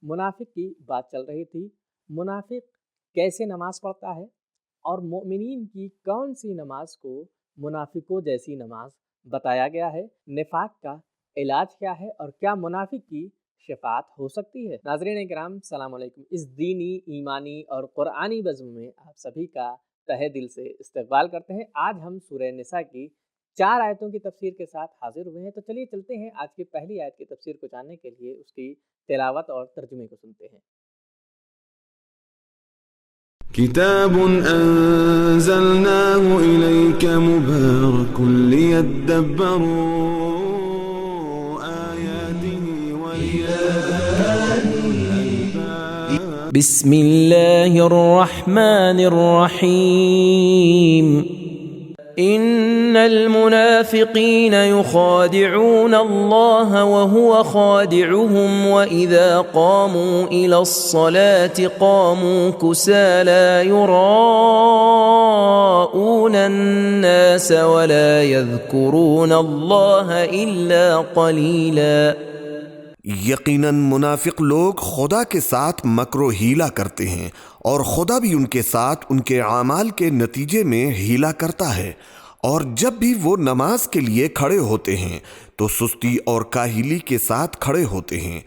منافق کی بات چل رہی تھی۔ منافق کیسے نماز پڑھتا ہے اور مومنین کی کون سی نماز کو منافقوں جیسی نماز بتایا گیا ہے، نفاق کا علاج کیا ہے اور کیا منافق کی شفاعت ہو سکتی ہے۔ ناظرین کرام السلام علیکم۔ اس دینی، ایمانی اور قرآنی بزم میں آپ سبھی کا تہہ دل سے استقبال کرتے ہیں۔ آج ہم سورہ نساء کی 4 آیتوں کی تفسیر کے ساتھ حاضر ہوئے ہیں، تو چلیے چلتے ہیں آج کی پہلی آیت کی تفسیر کو جاننے کے لیے اس کی تلاوت اور ترجمے کو سنتے ہیں۔ کتاب انزلناه الیک مبارک لیدبروا آیاته ولیتذکروا الالباب۔ بسم اللہ الرحمن الرحیم۔ ان المنافقین یخادعون اللہ وهو خادعهم واذا قاموا الى الصلاة قاموا كسالى يراءون الناس ولا يذكرون اللہ الا قلیلا۔ یقیناً منافق لوگ خدا کے ساتھ مکر و حیلہ کرتے ہیں اور خدا بھی ان کے ساتھ ان کے اعمال کے نتیجے میں حیلہ کرتا ہے، اور جب بھی وہ نماز کے لیے کھڑے ہوتے ہیں تو سستی اور کاہلی کے ساتھ کھڑے ہوتے ہیں،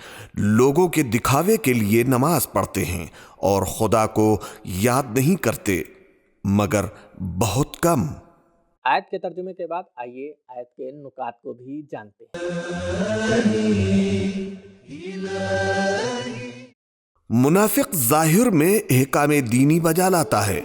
لوگوں کے دکھاوے کے لیے نماز پڑھتے ہیں اور خدا کو یاد نہیں کرتے مگر بہت کم۔ آیت کے ترجمے کے بعد آئیے آیت کے نکات کو بھی جانتے ہیں۔ منافق ظاہر میں احکام دینی بجا لاتا ہے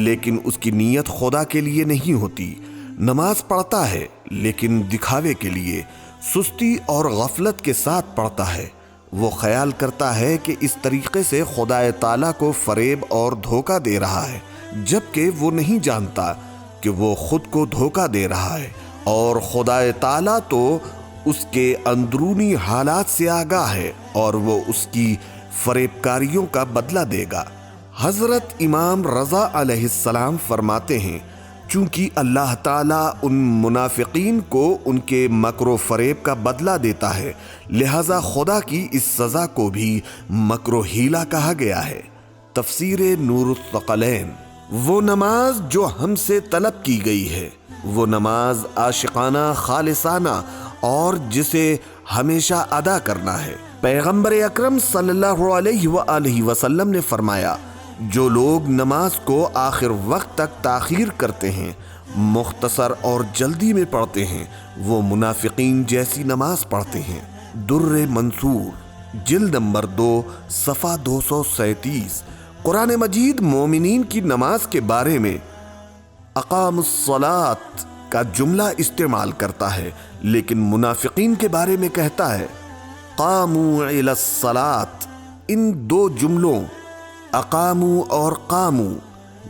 لیکن اس کی نیت خدا کے لیے نہیں ہوتی۔ نماز پڑھتا ہے لیکن دکھاوے کے لیے، سستی اور غفلت کے ساتھ پڑھتا ہے۔ وہ خیال کرتا ہے کہ اس طریقے سے خدا تعالیٰ کو فریب اور دھوکہ دے رہا ہے، جبکہ وہ نہیں جانتا کہ وہ خود کو دھوکہ دے رہا ہے، اور خدا تعالیٰ تو اس کے اندرونی حالات سے آگاہ ہے اور وہ اس کی فریب کاریوں کا بدلہ دے گا۔ حضرت امام رضا علیہ السلام فرماتے ہیں، چونکہ اللہ تعالیٰ ان منافقین کو ان کے مکر و فریب کا بدلہ دیتا ہے، لہذا خدا کی اس سزا کو بھی مکر و حیلہ کہا گیا ہے۔ تفسیر نور الثقلین۔ وہ نماز جو ہم سے طلب کی گئی ہے، وہ نماز عاشقانہ، خالصانہ اور جسے ہمیشہ ادا کرنا ہے۔ پیغمبر اکرم صلی اللہ علیہ وآلہ وسلم نے فرمایا، جو لوگ نماز کو آخر وقت تک تاخیر کرتے ہیں، مختصر اور جلدی میں پڑھتے ہیں، وہ منافقین جیسی نماز پڑھتے ہیں۔ در منصور جلد نمبر 2 صفحہ 237۔ قرآن مجید مومنین کی نماز کے بارے میں اقام الصلاۃ کا جملہ استعمال کرتا ہے، لیکن منافقین کے بارے میں کہتا ہے قاموا الی الصلاۃ۔ ان دو جملوں اقاموا اور قاموا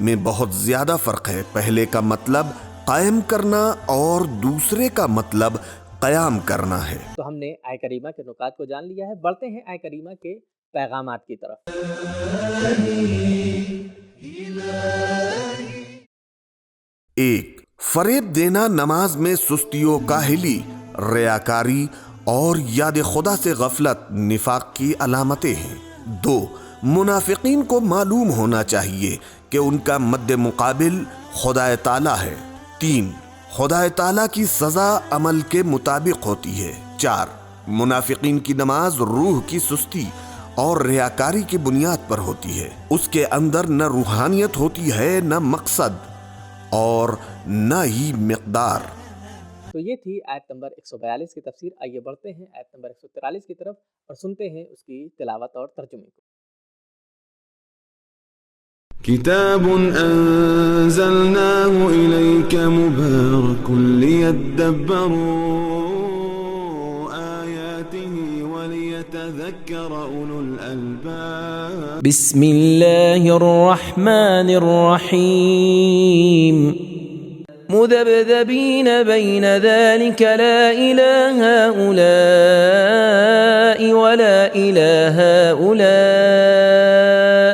میں بہت زیادہ فرق ہے۔ پہلے کا مطلب قائم کرنا اور دوسرے کا مطلب قیام کرنا ہے۔ تو ہم نے آیت کریمہ کے نکات کو جان لیا ہے، بڑھتے ہیں آیت کریمہ کے پیغامات کی طرف۔ 1۔ فریب دینا نماز میں سستی و کاہلی، ریاکاری اور یاد خدا سے غفلت نفاق کی علامتیں ہیں۔ 2۔ منافقین کو معلوم ہونا چاہیے کہ ان کا مد مقابل خدا تعالیٰ ہے۔ 3۔ خدا تعالیٰ کی سزا عمل کے مطابق ہوتی ہے۔ 4۔ منافقین کی نماز روح کی سستی اور ریاکاری کی بنیاد پر ہوتی ہے، اس کے اندر نہ روحانیت ہوتی ہے، نہ مقصد اور نہ ہی مقدار۔ تو یہ تھی آیت نمبر 142 کی تفسیر۔ آئیے بڑھتے ہیں آیت نمبر 143 کی طرف اور سنتے ہیں اس کی تلاوت اور ترجمے کو۔ کتاب انزلناه الیک مبارک لیدبروا آیاته ولیتذکر اولو الالباب۔ بسم اللہ الرحمن الرحیم۔ مذبذبین بین ذلک لا الہ هؤلاء ولا الہ هؤلاء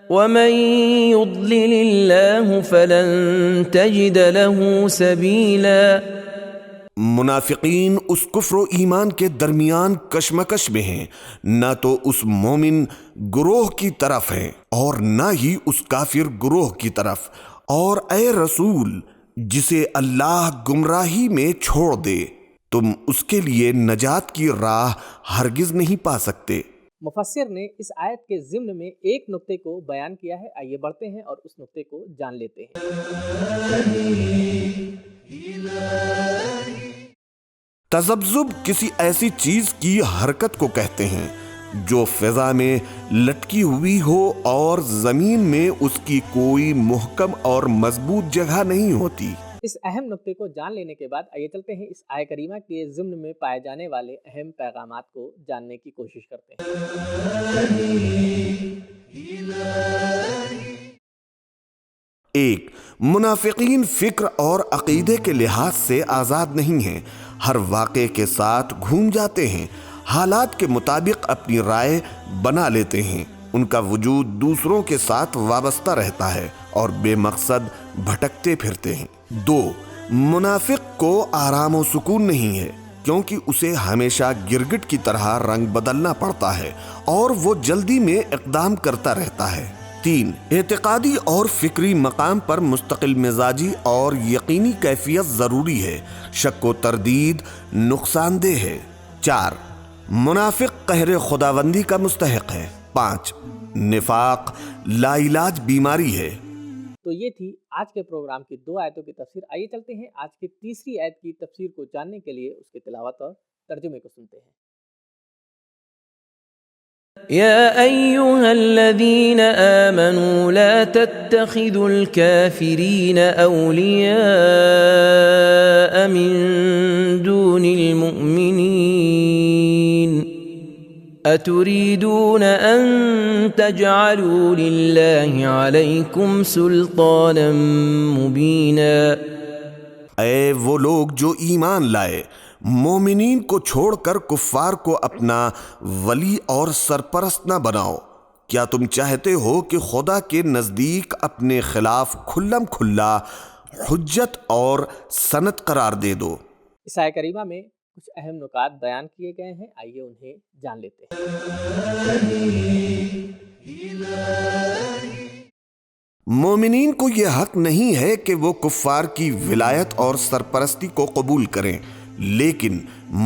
ومن يضلل الله فلن تجد له سبيلا۔ منافقین اس کفر و ایمان کے درمیان کشمکش میں ہیں، نہ تو اس مومن گروہ کی طرف ہیں اور نہ ہی اس کافر گروہ کی طرف۔ اور اے رسول، جسے اللہ گمراہی میں چھوڑ دے تم اس کے لیے نجات کی راہ ہرگز نہیں پا سکتے۔ مفسر نے اس آیت کے ضمن میں ایک نقطے کو بیان کیا ہے، آئیے بڑھتے ہیں اور اس نقطے کو جان لیتے ہیں۔ تذبذب کسی ایسی چیز کی حرکت کو کہتے ہیں جو فضا میں لٹکی ہوئی ہو اور زمین میں اس کی کوئی محکم اور مضبوط جگہ نہیں ہوتی۔ اس اہم نقطے کو جان لینے کے بعد آئیے چلتے ہیں اس آیہ کریمہ کے ضمن میں پائے جانے والے اہم پیغامات کو جاننے کی کوشش کرتے ہیں۔ ایک، منافقین فکر اور عقیدے کے لحاظ سے آزاد نہیں ہیں، ہر واقعے کے ساتھ گھوم جاتے ہیں، حالات کے مطابق اپنی رائے بنا لیتے ہیں، ان کا وجود دوسروں کے ساتھ وابستہ رہتا ہے اور بے مقصد بھٹکتے پھرتے ہیں۔ دو، منافق کو آرام و سکون نہیں ہے، کیونکہ اسے ہمیشہ گرگٹ کی طرح رنگ بدلنا پڑتا ہے اور وہ جلدی میں اقدام کرتا رہتا ہے۔ تین، اعتقادی اور فکری مقام پر مستقل مزاجی اور یقینی کیفیت ضروری ہے، شک و تردید نقصان دہ ہے۔ چار، منافق قہر خداوندی کا مستحق ہے۔ پانچ، نفاق لا علاج بیماری ہے۔ تو یہ تھی آج کے پروگرام کی دو آیتوں کی تفسیر۔ آئیے چلتے ہیں آج کی تیسری آیت کی تفسیر کو جاننے کے لیے اس کی تلاوت اور ترجمے کو سنتے ہیں۔ يا أيها الذين آمنوا لا تتخذوا الكافرين أولياء من دون المؤمنين أتريدون أن تجعلوا لله عليكم سلطانا مبينا۔ اے وہ لوگ جو ایمان لائے، مومنین کو چھوڑ کر کفار کو اپنا ولی اور سرپرست نہ بناؤ۔ کیا تم چاہتے ہو کہ خدا کے نزدیک اپنے خلاف کھلم کھلا حجت اور سند قرار دے دو؟ اس آیہ کریمہ میں کچھ اہم نکات بیان کیے گئے ہیں، آئیے انہیں جان لیتے ہیں۔ مومنین کو یہ حق نہیں ہے کہ وہ کفار کی ولایت اور سرپرستی کو قبول کریں، لیکن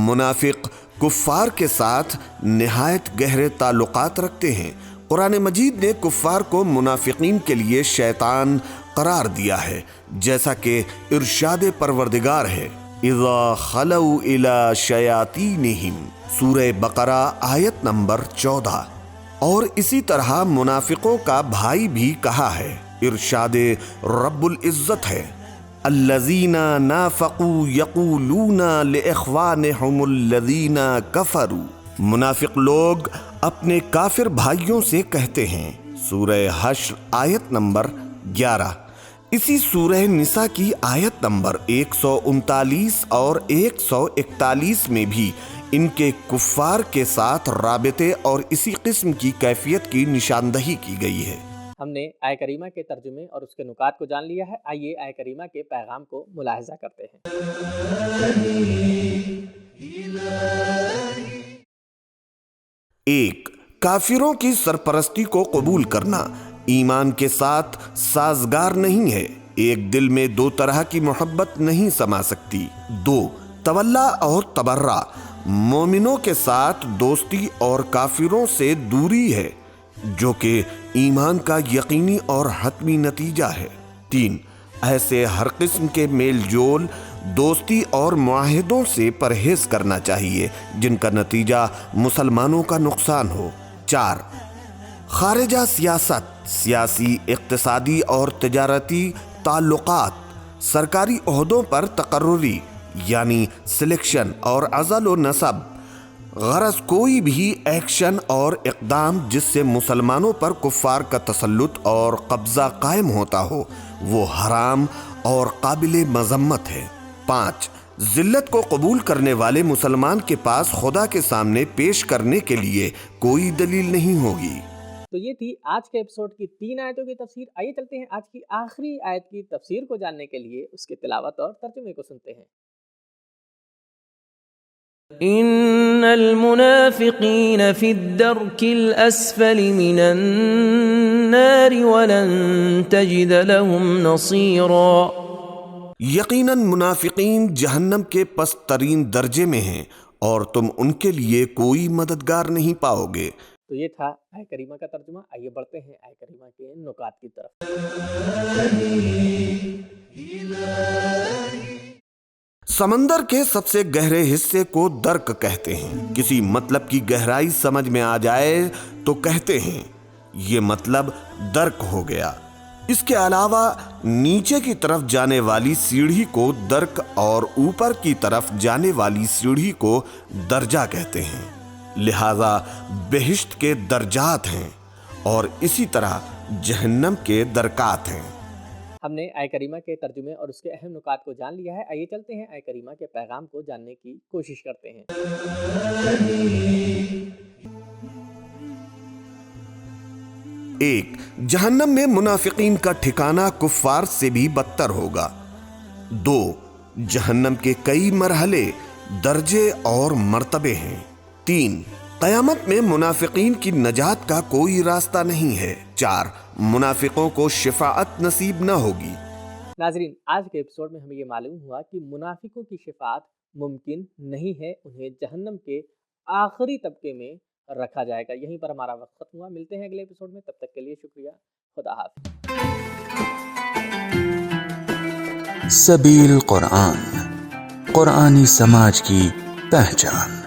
منافق کفار کے ساتھ نہایت گہرے تعلقات رکھتے ہیں۔ قرآن مجید نے کفار کو منافقین کے لیے شیطان قرار دیا ہے، جیسا کہ ارشاد پروردگار ہے اذا خلوا الی شیاطینہم، سورہ بقرہ آیت نمبر 14۔ اور اسی طرح منافقوں کا بھائی بھی کہا ہے، ارشاد رب العزت ہے الذین نافقوا یقولون لاخوانہم الذین کفروا، منافق لوگ اپنے کافر بھائیوں سے کہتے ہیں، سورہ حشر آیت نمبر 11۔ اسی سورہ نساء کی آیت نمبر 139 اور 141 میں بھی ان کے کفار کے ساتھ رابطے اور اسی قسم کی کیفیت کی نشاندہی کی گئی ہے۔ ہم نے آیہ کریمہ کے ترجمے اور اس کے نکات کو جان لیا ہے، آئیے آیہ کریمہ کے پیغام کو ملاحظہ کرتے ہیں۔ ایک، کافروں کی سرپرستی کو قبول کرنا ایمان کے ساتھ سازگار نہیں ہے، ایک دل میں دو طرح کی محبت نہیں سما سکتی۔ دو، تولا اور تبرہ مومنوں کے ساتھ دوستی اور کافروں سے دوری ہے، جو کہ ایمان کا یقینی اور حتمی نتیجہ ہے۔ تین، ایسے ہر قسم کے میل جول، دوستی اور معاہدوں سے پرہیز کرنا چاہیے جن کا نتیجہ مسلمانوں کا نقصان ہو۔ چار، خارجہ سیاست، سیاسی، اقتصادی اور تجارتی تعلقات، سرکاری عہدوں پر تقرری یعنی سلیکشن اور عزل و نصب، غرض کوئی بھی ایکشن اور اقدام جس سے مسلمانوں پر کفار کا تسلط اور قبضہ قائم ہوتا ہو، وہ حرام اور قابل مذمت ہے۔ پانچ، ذلت کو قبول کرنے والے مسلمان کے پاس خدا کے سامنے پیش کرنے کے لیے کوئی دلیل نہیں ہوگی۔ تو یہ تھی آج کے ایپیسوڈ کی 3 آیتوں کی تفسیر۔ آئیے چلتے ہیں آج کی آخری آیت کی تفسیر کو جاننے کے لیے اس کی تلاوت اور ترجمے کو سنتے ہیں۔ ان المنافقین فی الدرک الاسفل من النار ولن تجد لهم نصیرا. یقیناً منافقین جہنم کے پست ترین درجے میں ہیں اور تم ان کے لیے کوئی مددگار نہیں پاؤ گے. تو یہ تھا آیہ کریمہ کا ترجمہ. آئیے بڑھتے ہیں آیہ کریمہ کے نکات کی طرف. سمندر کے سب سے گہرے حصے کو درک کہتے ہیں. کسی مطلب کی گہرائی سمجھ میں آ جائے تو کہتے ہیں یہ مطلب درک ہو گیا. اس کے علاوہ نیچے کی طرف جانے والی سیڑھی کو درک اور اوپر کی طرف جانے والی سیڑھی کو درجہ کہتے ہیں. لہذا بہشت کے درجات ہیں اور اسی طرح جہنم کے درکات ہیں. ہم نے آیہ کریمہ کے ترجمے اور اس کے اہم نکات کو جان لیا ہے. آئیے چلتے ہیں آیہ کریمہ کے پیغام کو جاننے کی کوشش کرتے ہیں. 1. جہنم میں منافقین کا ٹھکانہ کفار سے بھی بدتر ہوگا. 2. جہنم کے کئی مرحلے، درجے اور مرتبے ہیں. 3. قیامت میں منافقین کی نجات کا کوئی راستہ نہیں ہے. 4. منافقوں کو شفاعت نصیب نہ ہوگی. ناظرین، آج کے ایپیسوڈ میں ہمیں یہ معلوم ہوا کہ منافقوں کی شفاعت ممکن نہیں ہے. انہیں جہنم کے آخری طبقے میں رکھا جائے گا. یہیں پر ہمارا وقت ختم ہوا. ملتے ہیں اگلے ایپیسوڈ میں. تب تک کے لیے شکریہ. خدا حافظ. سبیل قرآن، قرآنی سماج کی پہچان.